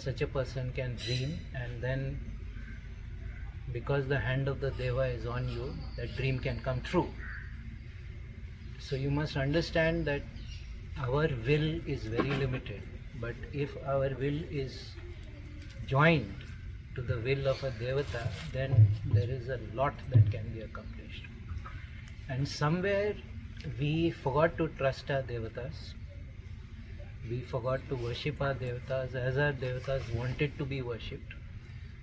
such a person can dream, and then because the hand of the Deva is on you, that dream can come true. So you must understand that our will is very limited, but if our will is joined to the will of a Devata, then there is a lot that can be accomplished. And somewhere we forgot to trust our Devatas. We forgot to worship our Devatas as our Devatas wanted to be worshipped.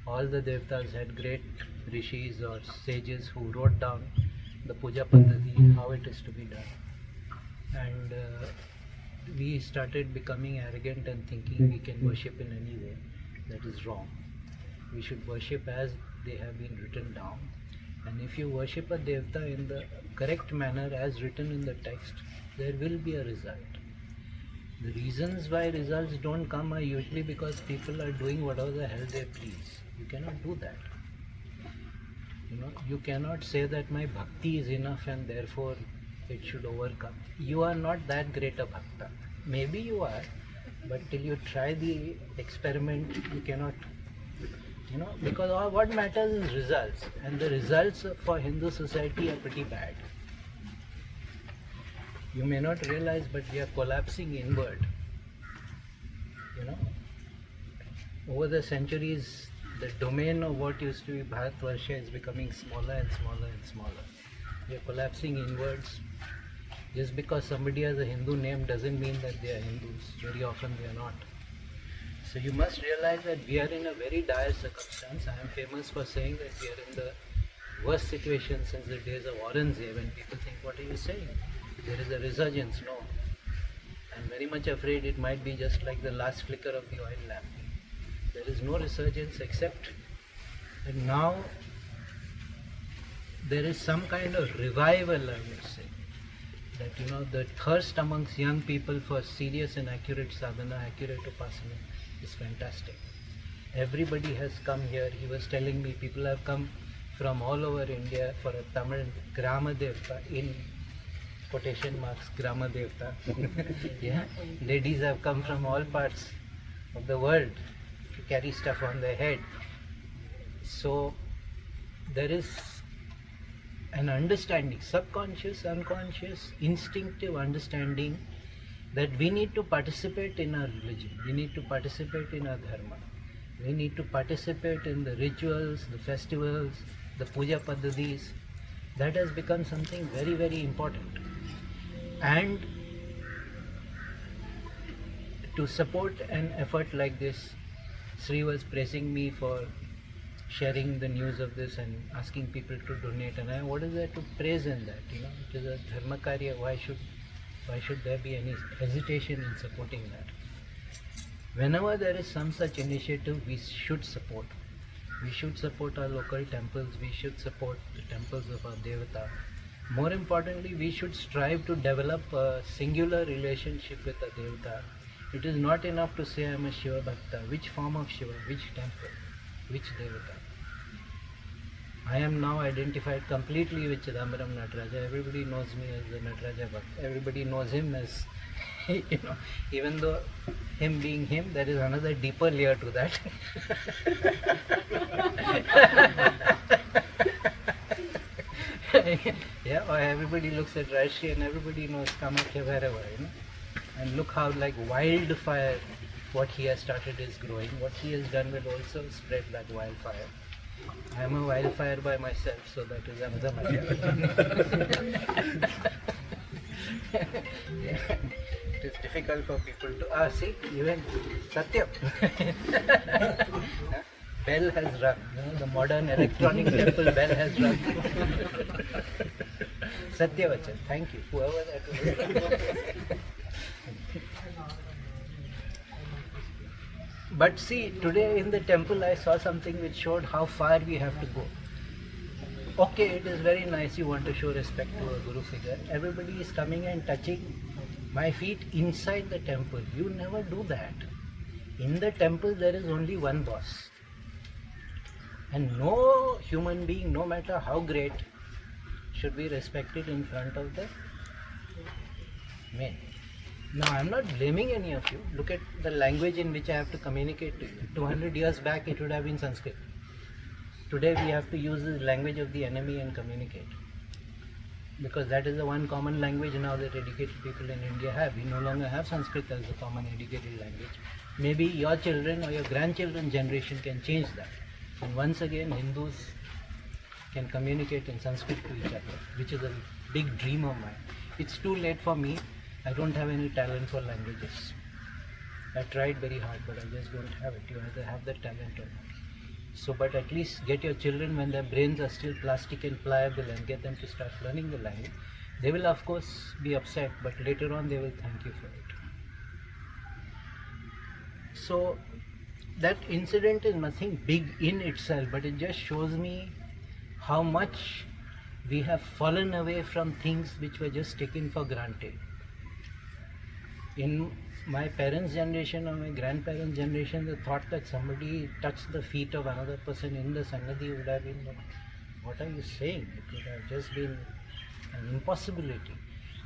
All the Devatas had great rishis or sages who wrote down the puja paddhati, how it is to be done. And we started becoming arrogant and thinking we can worship in any way. That is wrong. We should worship as they have been written down. And if you worship a Devata in the correct manner as written in the text, there will be a result. The reasons why results don't come are usually because people are doing whatever the hell they please. You cannot do that. You cannot say that my bhakti is enough and therefore it should overcome. You are not that great a bhakta. Maybe you are, but till you try the experiment, you cannot, because what matters is results, and the results for Hindu society are pretty bad. You may not realize, but we are collapsing inward. Over the centuries, the domain of what used to be Bharatvarsha is becoming smaller and smaller and smaller. We are collapsing inwards. Just because somebody has a Hindu name doesn't mean that they are Hindus. Very often they are not. So you must realize that we are in a very dire circumstance. I am famous for saying that we are in the worst situation since the days of Aurangzeb, when people think, what are you saying? There is a resurgence. No. I'm very much afraid it might be just like the last flicker of the oil lamp. There is no resurgence except that now there is some kind of revival, I would say. That the thirst amongst young people for serious and accurate sadhana, accurate upasana is fantastic. Everybody has come here. He was telling me people have come from all over India for a Tamil Grama Devta, in quotation marks, Grama Devta. Yeah, ladies have come from all parts of the world to carry stuff on their head. So there is an understanding, subconscious, unconscious, instinctive understanding that we need to participate in our religion, we need to participate in our dharma, we need to participate in the rituals, the festivals, the puja paddhatis. That has become something very, very important. And to support an effort like this, Sri was praising me for sharing the news of this and asking people to donate. And what is there to praise in that? It is a dharma karya. Why should there be any hesitation in supporting that? Whenever there is some such initiative, we should support. We should support our local temples. We should support the temples of our Devata. More importantly, we should strive to develop a singular relationship with a Devata. It is not enough to say I am a Shiva Bhakta. Which form of Shiva? Which temple? Which Devata? I am now identified completely with Chidambaram Nataraja. Everybody knows me as the Nataraja Bhakta. Everybody knows him as, even though him being him, there is another deeper layer to that. Yeah, or everybody looks at Rashi and everybody knows Kamakhya wherever, And look how like wildfire what he has started is growing. What he has done will also spread like wildfire. I am a wildfire by myself, so that is another matter. Yeah. It is difficult for people to see, even Satyam. Bell has rung. The modern electronic temple bell has rung. Satyavachan, thank you. Whoever that was. But see, today in the temple I saw something which showed how far we have to go. Okay, it is very nice you want to show respect to a Guru figure. Everybody is coming and touching my feet inside the temple. You never do that. In the temple there is only one boss. And no human being, no matter how great, should be respected in front of the men. No, I'm not blaming any of you. Look at the language in which I have to communicate to you. 200 years back it would have been Sanskrit. Today we have to use the language of the enemy and communicate. Because that is the one common language now that educated people in India have. We no longer have Sanskrit as the common educated language. Maybe your children or your grandchildren's generation can change that. And once again Hindus can communicate in Sanskrit to each other, which is a big dream of mine. It's too late for me. I don't have any talent for languages. I tried very hard, but I just don't have it. You either have the talent or not. So, but at least get your children when their brains are still plastic and pliable and get them to start learning the language. They will of course be upset, but later on they will thank you for it. So, that incident is nothing big in itself, but it just shows me how much we have fallen away from things which were just taken for granted. In my parents' generation or my grandparents' generation, the thought that somebody touched the feet of another person in the Sangati would have been, what are you saying? It would have just been an impossibility.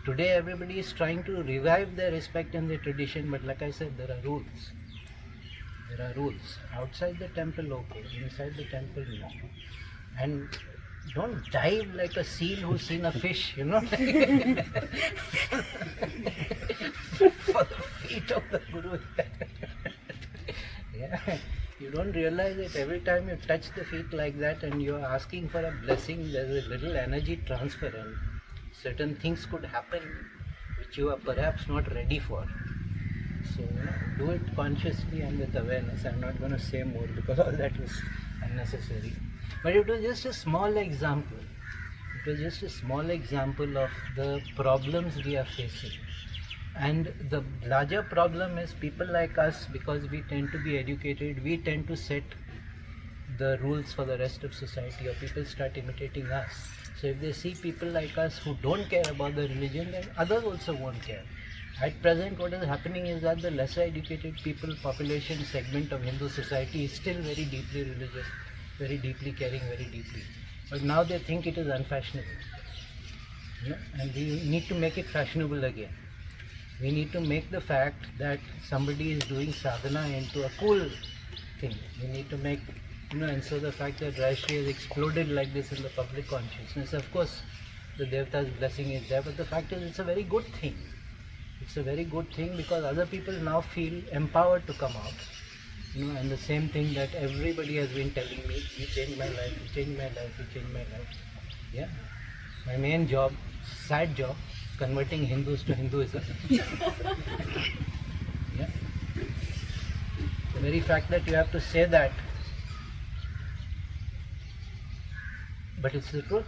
Today everybody is trying to revive their respect and their tradition, but like I said, there are rules. There are rules. Outside the temple, okay. Inside the temple, no. And don't dive like a seal who's seen a fish, you know. For the feet of the Guru. Yeah. You don't realize that every time you touch the feet like that and you're asking for a blessing, there's a little energy transfer and certain things could happen which you are perhaps not ready for. So, do it consciously and with awareness. I'm not going to say more because all that was unnecessary. But it was just a small example. It was just a small example of the problems we are facing. And the larger problem is people like us, because we tend to be educated, we tend to set the rules for the rest of society, or people start imitating us. So if they see people like us who don't care about the religion, then others also won't care. At present, what is happening is that the lesser educated people population segment of Hindu society is still very deeply religious, very deeply caring, very deeply. But now they think it is unfashionable. And we need to make it fashionable again. We need to make the fact that somebody is doing sadhana into a cool thing. We need to make, and so the fact that Rashtriya has exploded like this in the public consciousness, of course, the Devata's blessing is there, but the fact is it's a very good thing. It's a very good thing because other people now feel empowered to come out. And the same thing that everybody has been telling me, you changed my life, you changed my life, you changed my life. Yeah. My main job, sad job, converting Hindus to Hinduism. Yeah. The very fact that you have to say that, but it's the truth.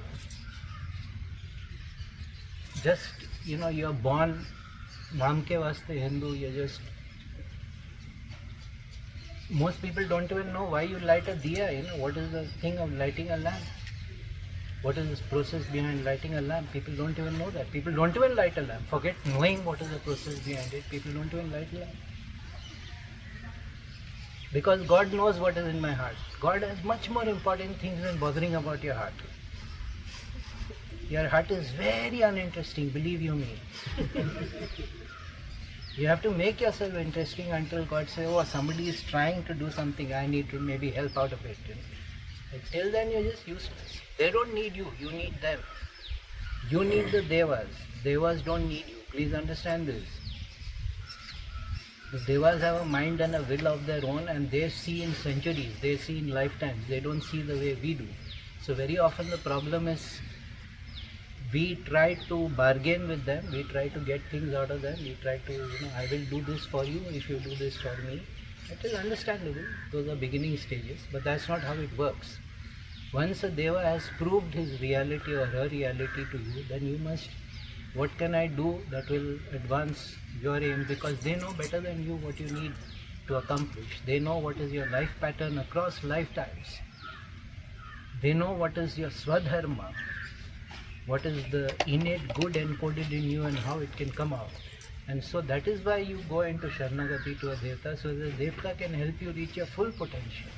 Just, you're born naam ke vaste Hindu, you're just... Most people don't even know why you light a diya, what is the thing of lighting a lamp? What is this process behind lighting a lamp? People don't even know that. People don't even light a lamp. Forget knowing what is the process behind it. People don't even light a lamp. Because God knows what is in my heart. God has much more important things than bothering about your heart. Your heart is very uninteresting, believe you me. You have to make yourself interesting until God says, oh, somebody is trying to do something, I need to maybe help out of it. Till then you're just useless. They don't need you, you need them. You need the Devas. Devas don't need you. Please understand this. The Devas have a mind and a will of their own, and they see in centuries, they see in lifetimes. They don't see the way we do. So very often the problem is we try to bargain with them, we try to get things out of them, we try to, I will do this for you if you do this for me. It is understandable, those are beginning stages, but that's not how it works. Once a Deva has proved his reality or her reality to you, then you must, what can I do that will advance your aim, because they know better than you what you need to accomplish. They know what is your life pattern across lifetimes. They know what is your swadharma, what is the innate good encoded in you and how it can come out. And so that is why you go into Sharanagati to a Devta, so the Devta can help you reach your full potential.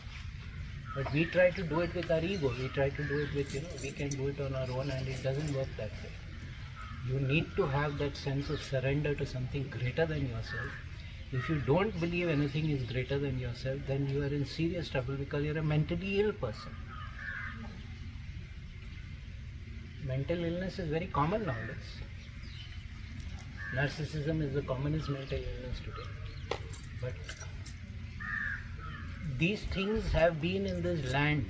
But we try to do it with our ego, we try to do it with, we can do it on our own, and it doesn't work that way. You need to have that sense of surrender to something greater than yourself. If you don't believe anything is greater than yourself, then you are in serious trouble because you're a mentally ill person. Mental illness is very common nowadays. Narcissism is the commonest mental illness today. But these things have been in this land.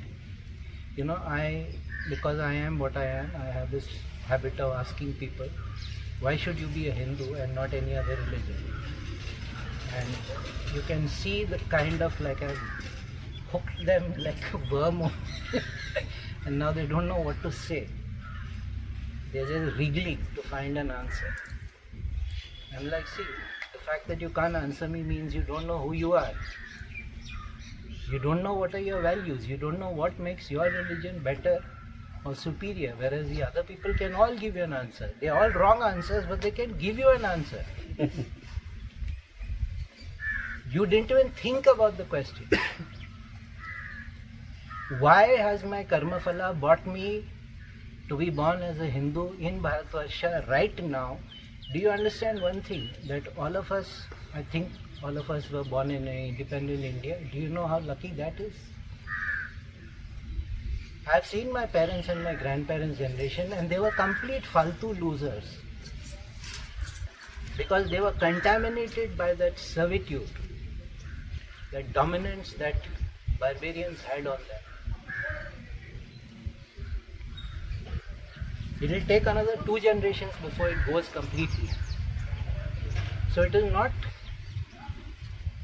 Because I am what I am, I have this habit of asking people, why should you be a Hindu and not any other religion? And you can see the kind of like I've hooked them like a worm and now they don't know what to say. They're just wriggling to find an answer. I'm like, see, the fact that you can't answer me means you don't know who you are. You don't know what are your values. You don't know what makes your religion better or superior, whereas the other people can all give you an answer. They're all wrong answers, but they can give you an answer. You didn't even think about the question. Why has my karma phala brought me to be born as a Hindu in Bharatvarsha right now? Do you understand one thing? That all of us, I think all of us were born in an independent India. Do you know how lucky that is? I've seen my parents and my grandparents' generation and they were complete faltu losers. Because they were contaminated by that servitude, that dominance that barbarians had on them. It will take another 2 generations before it goes completely. So it is not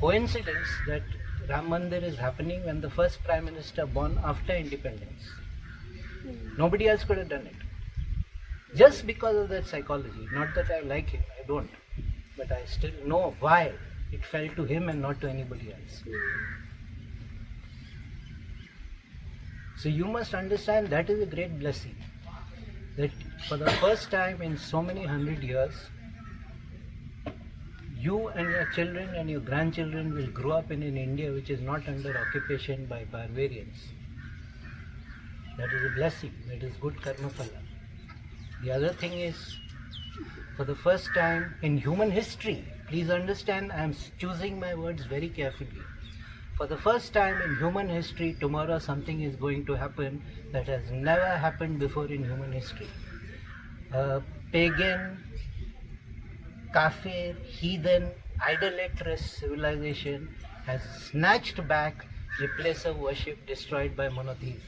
coincidence that Ram Mandir is happening when the first Prime Minister born after independence. Nobody else could have done it. Just because of that psychology. Not that I like him, I don't. But I still know why it fell to him and not to anybody else. So you must understand that is a great blessing. That for the first time in so many 100 years, you and your children and your grandchildren will grow up in an India which is not under occupation by barbarians. That is a blessing, that is good karma phala. The other thing is, for the first time in human history, please understand, I am choosing my words very carefully. For the first time in human history, tomorrow something is going to happen that has never happened before in human history. A pagan, kafir, heathen, idolatrous civilization has snatched back a place of worship destroyed by monotheism.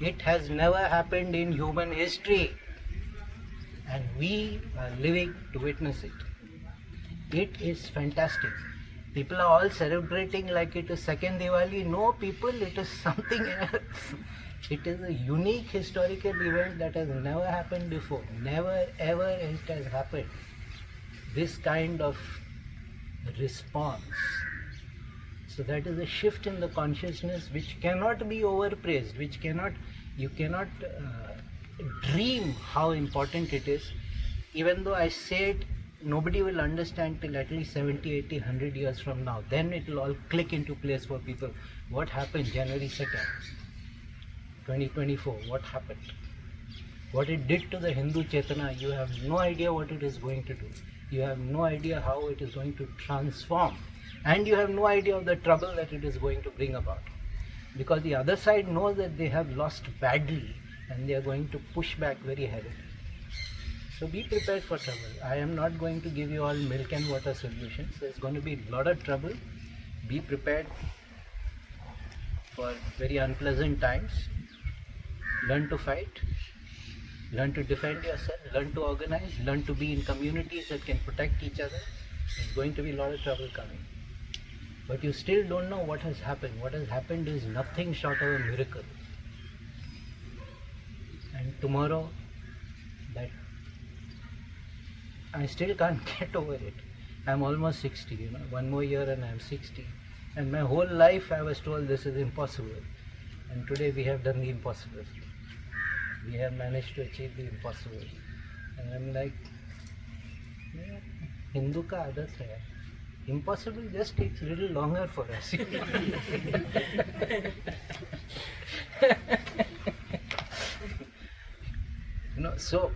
It has never happened in human history, and we are living to witness it. It is fantastic. People are all celebrating like it is second Diwali. No, people, it is something else. It is a unique historical event that has never happened before. Never ever it has happened. This kind of response. So that is a shift in the consciousness which cannot be overpraised, you cannot dream how important it is. Even though I say it, nobody will understand till at least 70, 80, 100 years from now. Then it will all click into place for people. What happened January 2nd, 2024? What happened? What it did to the Hindu Chetana, you have no idea what it is going to do. You have no idea how it is going to transform. And you have no idea of the trouble that it is going to bring about. Because the other side knows that they have lost badly and they are going to push back very heavily. So be prepared for trouble. I am not going to give you all milk and water solutions. There's going to be a lot of trouble. Be prepared for very unpleasant times. Learn to fight. Learn to defend yourself. Learn to organize. Learn to be in communities that can protect each other. There's going to be a lot of trouble coming. But you still don't know what has happened. What has happened is nothing short of a miracle. And tomorrow, that I still can't get over it. I'm almost 60, one more year and I'm 60. And my whole life I was told this is impossible. And today we have done the impossible. We have managed to achieve the impossible. And I'm like, yeah, Hindu ka adat hai. Impossible just takes a little longer for us. So,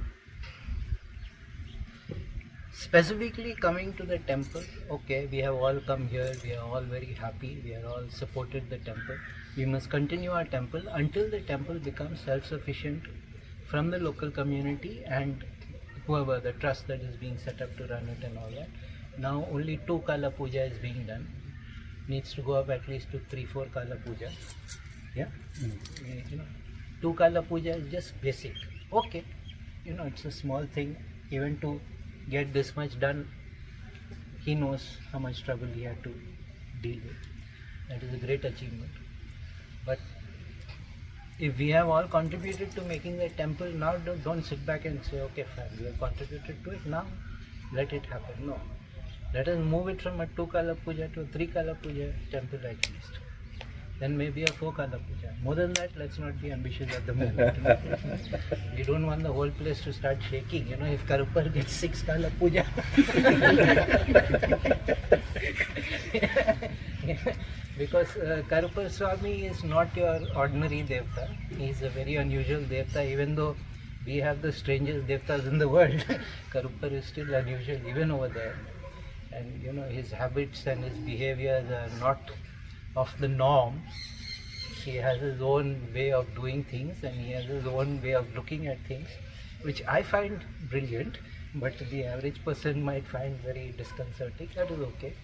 specifically coming to the temple, okay, we have all come here, we are all very happy, we are all supported the temple. We must continue our temple until the temple becomes self-sufficient from the local community and whoever, the trust that is being set up to run it and all that. Now only 2 Kala Puja is being done. Needs to go up at least to 3-4 Kala Puja. Yeah? You know, 2 Kala Puja is just basic. Okay, you know, it's a small thing. Even to get this much done, he knows how much trouble he had to deal with. That is a great achievement. But if we have all contributed to making the temple, now don't sit back and say, okay fine, we have contributed to it, now let it happen. No. Let us move it from a 2 Kala Puja to a 3 Kala Puja temple at least. Then maybe a 4 Kala Puja. More than that, let's not be ambitious at the moment. We don't want the whole place to start shaking. You know, if Karuppar gets 6 Kala Puja. Because Karuppar Swami is not your ordinary Devta. He is a very unusual Devta. Even though we have the strangest Devtas in the world, Karuppar is still unusual even over there. And you know, his habits and his behaviors are not of the norm. He has his own way of doing things and he has his own way of looking at things, which I find brilliant, but the average person might find very disconcerting. That is okay.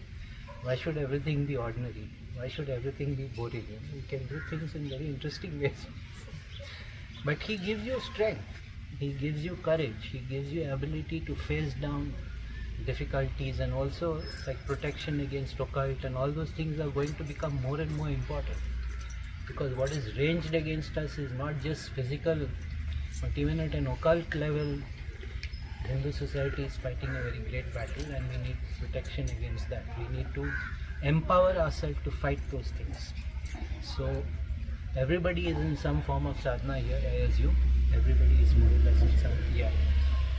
Why should everything be ordinary? Why should everything be boring? You can do things in very interesting ways. But he gives you strength, he gives you courage, he gives you ability to face down difficulties, and also like protection against occult, and all those things are going to become more and more important, because what is ranged against us is not just physical, but even at an occult level, Hindu society is fighting a very great battle, and we need protection against that. We need to empower ourselves to fight those things. So everybody is in some form of sadhana here, I assume. Everybody is more or less in some, yeah.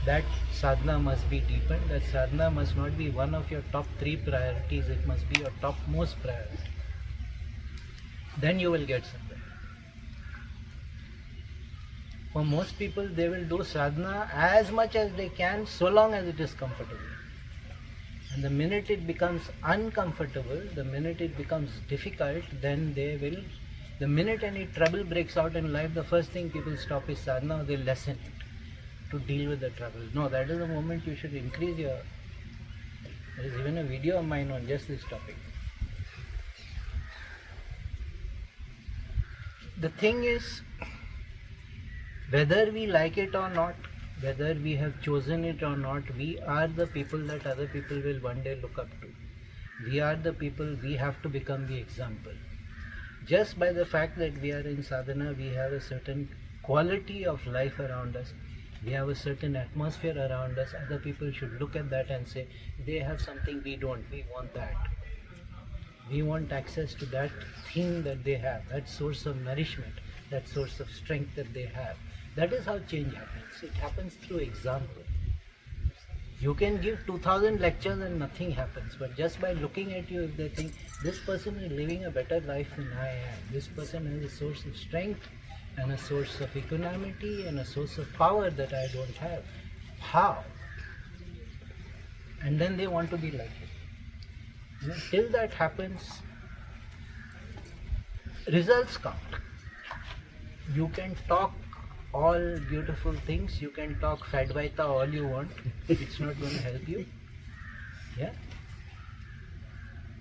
That sadhana must be deepened. That sadhana must not be one of your top 3 priorities, it must be your topmost priority. Then you will get somewhere. For most people, they will do sadhana as much as they can, so long as it is comfortable. And the minute it becomes uncomfortable, the minute it becomes difficult, then they will, the minute any trouble breaks out in life, the first thing people stop is sadhana, or they lessen it to deal with the trouble. No, that is the moment you should increase your... There is even a video of mine on just this topic. The thing is, whether we like it or not, whether we have chosen it or not, we are the people that other people will one day look up to. We are the people, we have to become the example. Just by the fact that we are in sadhana, we have a certain quality of life around us. We have a certain atmosphere around us. Other people should look at that and say, they have something we don't, we want that. We want access to that thing that they have, that source of nourishment, that source of strength that they have. That is how change happens. It happens through example. You can give 2000 lectures and nothing happens, but just by looking at you, if they think, this person is living a better life than I am, this person has a source of strength and a source of equanimity and a source of power that I don't have. How? And then they want to be like it. You know, till that happens, results count. You can talk all beautiful things, you can talk Fadvaita all you want, it's not going to help you. Yeah?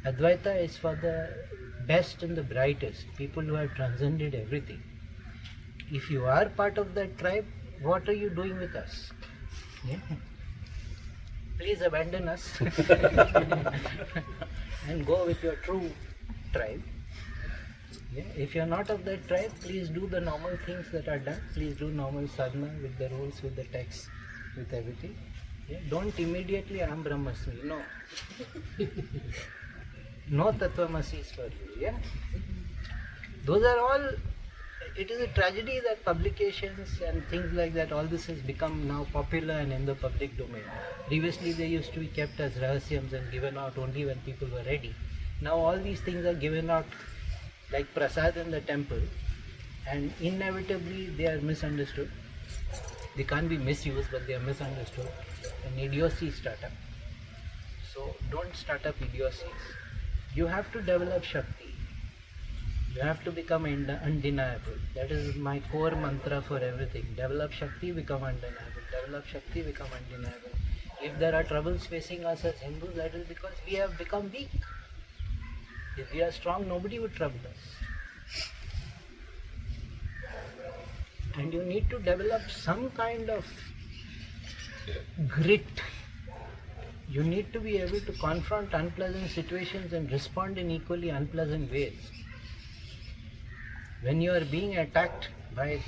Advaita is for the best and the brightest, people who have transcended everything. If you are part of that tribe, what are you doing with us? Yeah? Please abandon us and go with your true tribe. Yeah? If you are not of that tribe, please do the normal things that are done. Please do normal sadhana with the rules, with the texts, with everything. Yeah? Don't immediately Aham Brahmasmi. No. No Tattvamasi is for you. Yeah? Those are all... It is a tragedy that publications and things like that, all this has become now popular and in the public domain. Previously they used to be kept as rahasyams and given out only when people were ready. Now all these things are given out like prasad in the temple, and inevitably they are misunderstood. They can't be misused, but they are misunderstood. And idiocy startup. So don't start up idiocies. You have to develop Shakti. You have to become undeniable. That is my core mantra for everything. Develop Shakti, become undeniable. Develop Shakti, become undeniable. If there are troubles facing us as Hindus, that is because we have become weak. If we are strong, nobody would trouble us. And you need to develop some kind of grit. You need to be able to confront unpleasant situations and respond in equally unpleasant ways. When you are being attacked by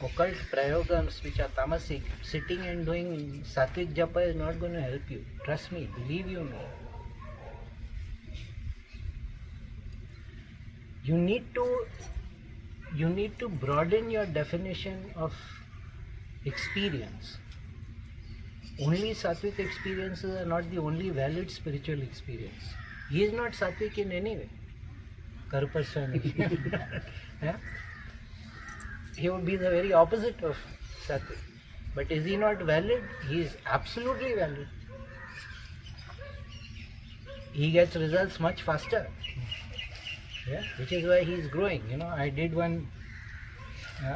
occult prayogams which are tamasic, sitting and doing sattvic japa is not going to help you. Trust me, believe you me. You need to broaden your definition of experience. Only sattvic experiences are not the only valid spiritual experience. He is not sattvic in any way. Karuppar Swami. Yeah? He would be the very opposite of sattvic. But is he not valid? He is absolutely valid. He gets results much faster. Yeah? Which is why he is growing. I did one.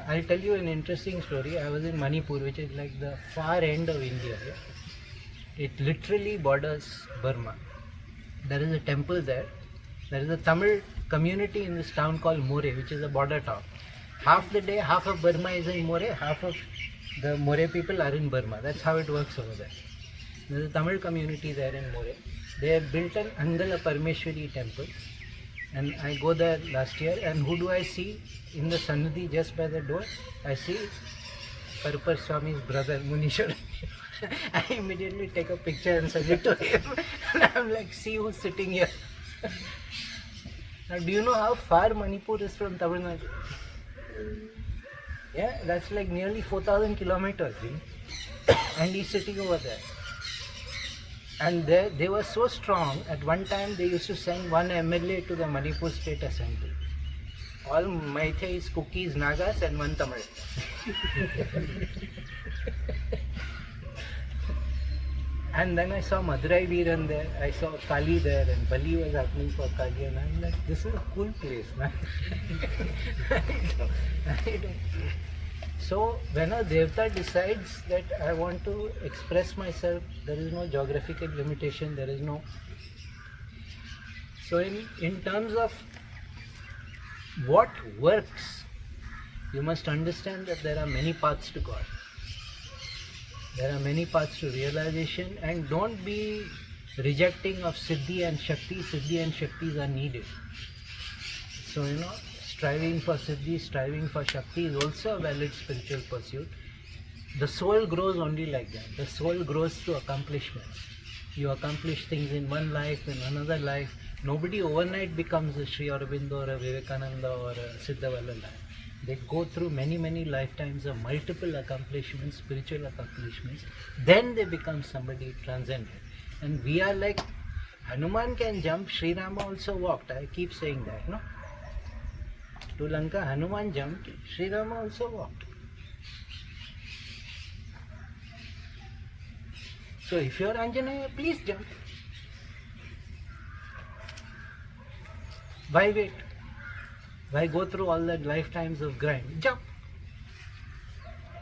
I'll tell you an interesting story. I was in Manipur, which is like the far end of India. Yeah? It literally borders Burma. There is a temple there. There is a Tamil community in this town called More, which is a border town. Half the day, half of Burma is in More, half of the More people are in Burma. That's how it works over there. There's a Tamil community there in More. They have built an Angala Parmeshwari temple. And I go there last year, and who do I see in the Sannidhi just by the door? I see Karuppar Swami's brother, Munishwar. I immediately take a picture and send it to him. And I'm like, see who's sitting here. Now, do you know how far Manipur is from Tamil Nadu? Yeah, that's like nearly 4,000 kilometers. And he's sitting over there. And they were so strong, at one time they used to send one MLA to the Manipur State Assembly. All Meiteis, Kukis, Nagas and one Tamil. And then I saw Madurai Veeran there, I saw Kali there, and Bali was happening for Kali, and I'm like, this is a cool place, man. I don't. So when a Devta decides that I want to express myself, there is no geographical limitation, there is no. So in terms of what works, you must understand that there are many paths to God. There are many paths to realization, and don't be rejecting of Siddhi and Shakti. Siddhi and Shaktis are needed. So striving for Siddhi, striving for Shakti is also a valid spiritual pursuit. The soul grows only like that. The soul grows through accomplishments. You accomplish things in one life, in another life. Nobody overnight becomes a Sri Aurobindo or a Vivekananda or a Siddhavalala. They go through many, many lifetimes of multiple accomplishments, spiritual accomplishments. Then they become somebody transcendent. And we are like, Hanuman can jump, Sri Rama also walked. I keep saying that, no? To Lanka, Hanuman jumped, Sri Rama also walked. So if you are Anjanaya, please jump. Why wait? Why go through all that lifetimes of grind? Jump.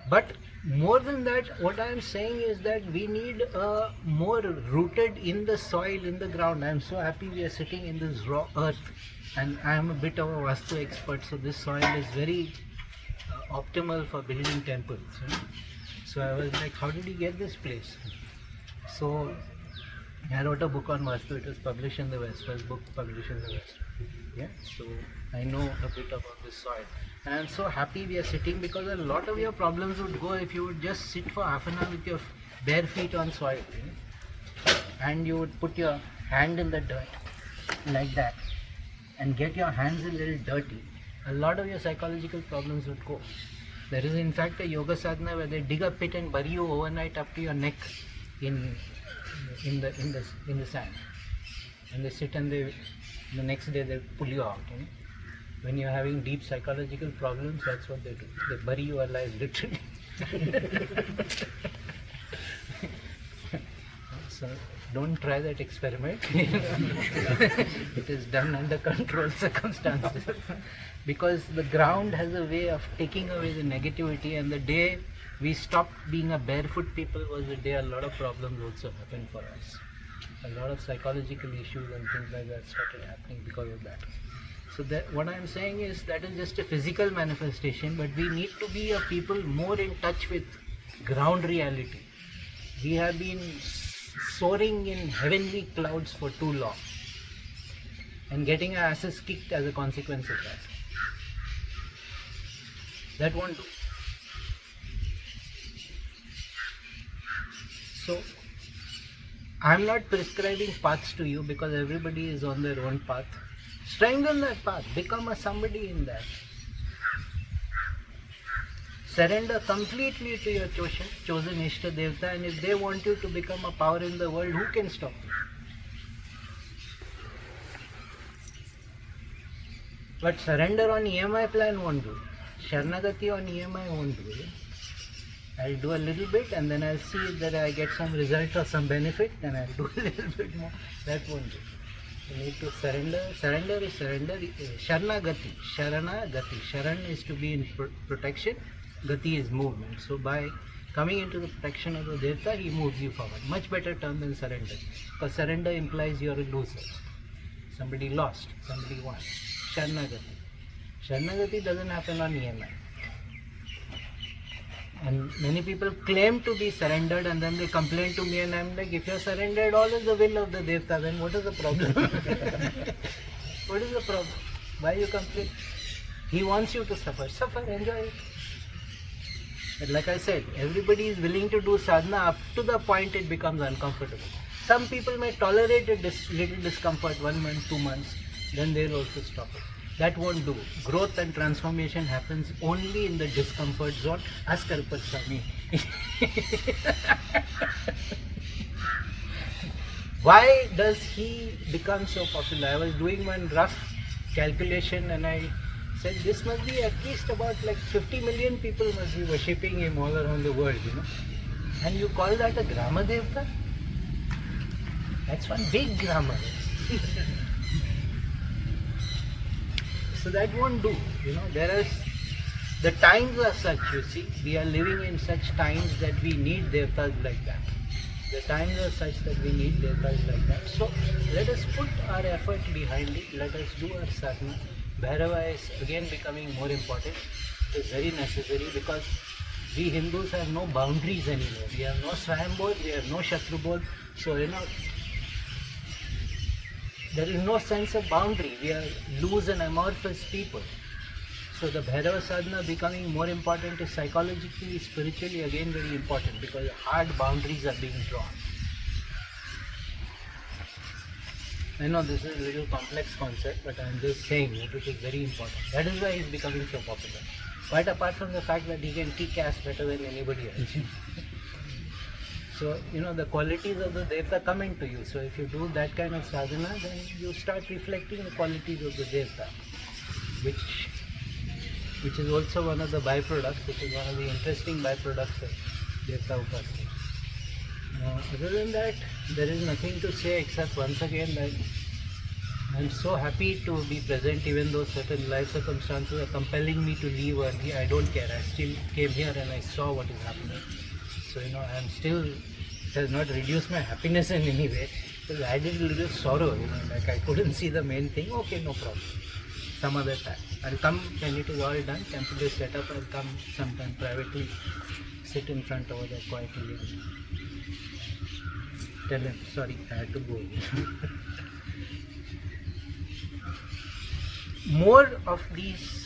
But more than that, what I am saying is that we need a more rooted in the soil, in the ground. I am so happy we are sitting in this raw earth, and I am a bit of a Vastu expert, so this soil is very optimal for building temples. So I was like, how did you get this place? So I wrote a book on Vastu. It was published in the West, first book published in the West. Yeah, so I know a bit about this soil, and I'm so happy we are sitting, because a lot of your problems would go if you would just sit for half an hour with your bare feet on soil, and you would put your hand in the dirt like that and get your hands a little dirty. A lot of your psychological problems would go. There is in fact a yoga sadhana where they dig a pit and bury you overnight up to your neck in the sand, and they sit and the next day they pull you out. When you're having deep psychological problems, that's what they do. They bury you alive, literally. So don't try that experiment. It is done under controlled circumstances. Because the ground has a way of taking away the negativity, and the day we stopped being a barefoot people was the day a lot of problems also happened for us. A lot of psychological issues and things like that started happening because of that. So that, what I am saying is that is just a physical manifestation, but we need to be a people more in touch with ground reality. We have been soaring in heavenly clouds for too long and getting our asses kicked as a consequence of that. That won't do. So I'm not prescribing paths to you because everybody is on their own path. Strengthen that path, become a somebody in that. Surrender completely to your chosen Ishta Devta, and if they want you to become a power in the world, who can stop you? But surrender on EMI plan won't do. Sharanagati on EMI won't do. I'll do a little bit and then I'll see that I get some result or some benefit, then I'll do a little bit more. That won't do. You need to surrender. Surrender is surrender. Sharanagati. Sharanagati. Sharan is to be in protection. Gati is movement. So by coming into the protection of the Devta, he moves you forward. Much better term than surrender. Because surrender implies you're a loser. Somebody lost. Somebody won. Sharanagati. Sharanagati doesn't happen on EMI. And many people claim to be surrendered and then they complain to me and I'm like, if you're surrendered, all is the will of the Devta, then what is the problem? What is the problem? Why you complain? He wants you to suffer. Suffer, enjoy it. But like I said, everybody is willing to do sadhana up to the point it becomes uncomfortable. Some people may tolerate a little discomfort 1 month, 2 months, then they'll also stop it. That won't do. Growth and transformation happens only in the discomfort zone. Ask Karuppar Swami. Why does he become so popular? I was doing one rough calculation and I said this must be at least about like 50 million people must be worshipping him all around the world, you know. And you call that a Grama Devta? That's one big grammar. So that won't do, you know. The times are such, you see, we are living in such times that we need devtas like that. The times are such that we need devtas like that. So let us put our effort behind it, let us do our sadhana. Bhairava is again becoming more important. It is very necessary because we Hindus have no boundaries anymore. We have no Swayambodh, we have no Shatrubodh. So, you know, there is no sense of boundary. We are loose and amorphous people. So the Bhairava sadhana becoming more important is psychologically, spiritually again very important because hard boundaries are being drawn. I know this is a little complex concept, but I am just saying that it is very important. That is why he is becoming so popular. Quite apart from the fact that he can kick ass better than anybody else. So, you know, the qualities of the Devta come into you. So, if you do that kind of sadhana, then you start reflecting the qualities of the Devta, which is also one of the byproducts, which is one of the interesting byproducts of Devta Upasana. Other than that, there is nothing to say except once again that I am so happy to be present even though certain life circumstances are compelling me to leave early. I don't care. I still came here and I saw what is happening. So, you know, I am still, it has not reduced my happiness in any way. It has added a little sorrow, you know, like I couldn't see the main thing. Okay, no problem. Some other time. I'll come when it is all done. Temple is set up. I'll come sometime privately, sit in front over there quietly and tell him, sorry, I had to go. More of these.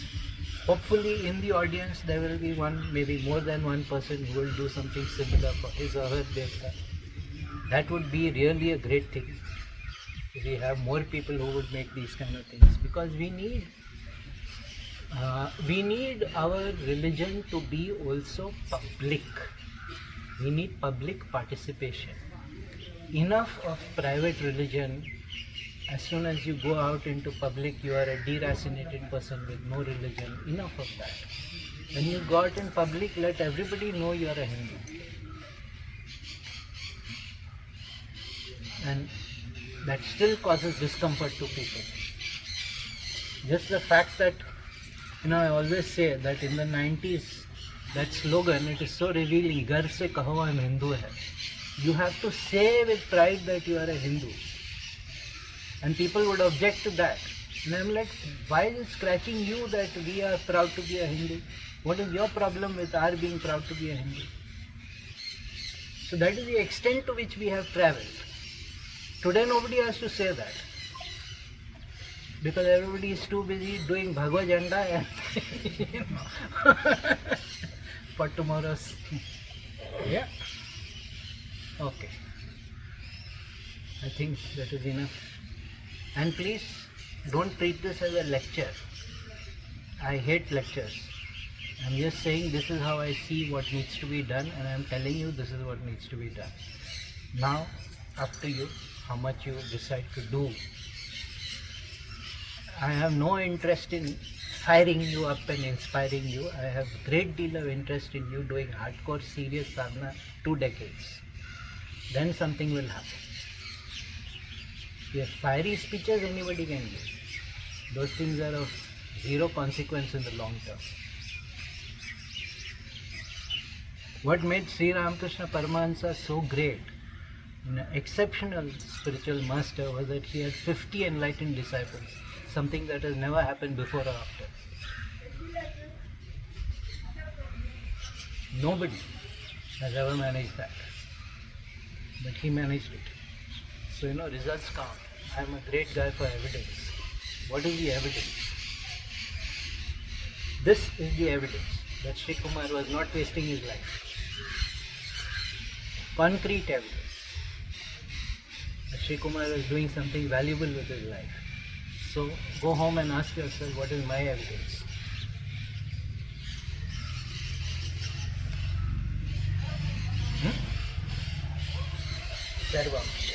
Hopefully in the audience there will be one, maybe more than one person who will do something similar for his or her Devta. That would be really a great thing. If we have more people who would make these kind of things, because we need our religion to be also public. We need public participation. Enough of private religion. As soon as you go out into public, you are a deracinated person with no religion. Enough of that. When you go out in public, let everybody know you are a Hindu. And that still causes discomfort to people. Just the fact that, I always say that in the 90s, that slogan, it is so revealing, Gar se kaho I'm Hindu hai. You have to say with pride that you are a Hindu. And people would object to that. And I'm like, why is it scratching you that we are proud to be a Hindu? What is your problem with our being proud to be a Hindu? So that is the extent to which we have traveled. Today nobody has to say that. Because everybody is too busy doing Bhagavad Gita and for tomorrow's. Yeah. Okay. I think that is enough. And please don't treat this as a lecture. I hate lectures. I'm just saying this is how I see what needs to be done, and I'm telling you this is what needs to be done. Now, up to you how much you decide to do. I have no interest in firing you up and inspiring you. I have a great deal of interest in you doing hardcore, serious sadhana 2 decades. Then something will happen. If fiery speeches anybody can give. Those things are of zero consequence in the long term. What made Sri Ramakrishna Paramahansa so great, an exceptional spiritual master, was that he had 50 enlightened disciples, something that has never happened before or after. Nobody has ever managed that, but he managed it. So results count. I am a great guy for evidence. What is the evidence? This is the evidence that Sreekumar was not wasting his life. Concrete evidence that Sreekumar was doing something valuable with his life. So go home and ask yourself, what is my evidence? Sarvam.